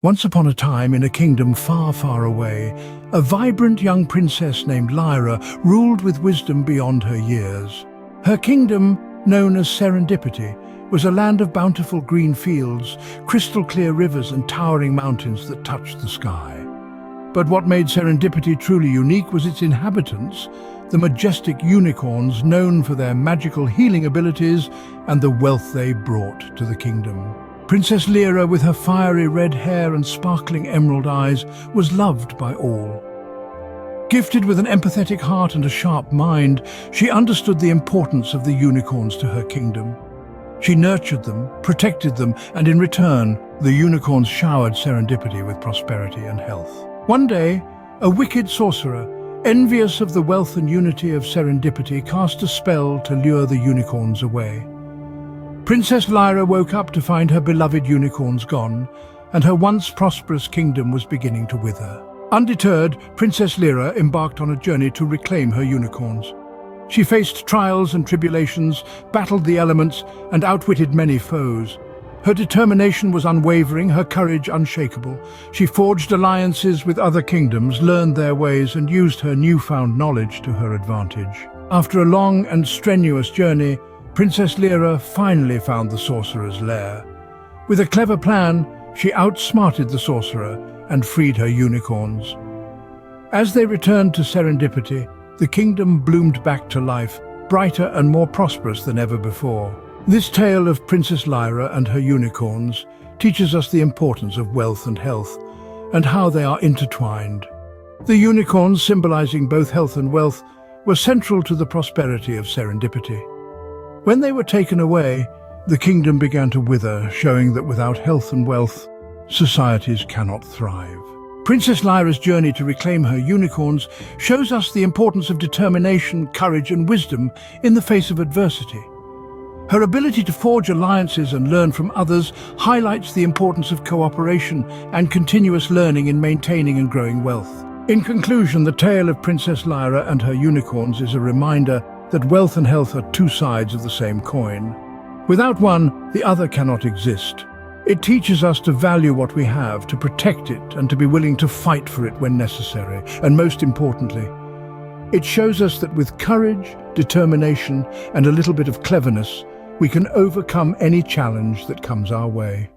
Once upon a time, in a kingdom far, far away, a vibrant young princess named Lyra ruled with wisdom beyond her years. Her kingdom, known as Serendipity, was a land of bountiful green fields, crystal-clear rivers and towering mountains that touched the sky. But what made Serendipity truly unique was its inhabitants, the majestic unicorns known for their magical healing abilities and the wealth they brought to the kingdom. Princess Lyra, with her fiery red hair and sparkling emerald eyes, was loved by all. Gifted with an empathetic heart and a sharp mind, she understood the importance of the unicorns to her kingdom. She nurtured them, protected them, and in return, the unicorns showered Serendipity with prosperity and health. One day, a wicked sorcerer, envious of the wealth and unity of Serendipity, cast a spell to lure the unicorns away. Princess Lyra woke up to find her beloved unicorns gone, and her once prosperous kingdom was beginning to wither. Undeterred, Princess Lyra embarked on a journey to reclaim her unicorns. She faced trials and tribulations, battled the elements, and outwitted many foes. Her determination was unwavering, her courage unshakable. She forged alliances with other kingdoms, learned their ways, and used her newfound knowledge to her advantage. After a long and strenuous journey, Princess Lyra finally found the sorcerer's lair. With a clever plan, she outsmarted the sorcerer and freed her unicorns. As they returned to Serendipity, the kingdom bloomed back to life, brighter and more prosperous than ever before. This tale of Princess Lyra and her unicorns teaches us the importance of wealth and health, and how they are intertwined. The unicorns, symbolizing both health and wealth, were central to the prosperity of Serendipity. When they were taken away, the kingdom began to wither, showing that without health and wealth, societies cannot thrive. Princess Lyra's journey to reclaim her unicorns shows us the importance of determination, courage, and wisdom in the face of adversity. Her ability to forge alliances and learn from others highlights the importance of cooperation and continuous learning in maintaining and growing wealth. In conclusion, the tale of Princess Lyra and her unicorns is a reminder that wealth and health are two sides of the same coin. Without one, the other cannot exist. It teaches us to value what we have, to protect it, and to be willing to fight for it when necessary. And most importantly, it shows us that with courage, determination, and a little bit of cleverness, we can overcome any challenge that comes our way.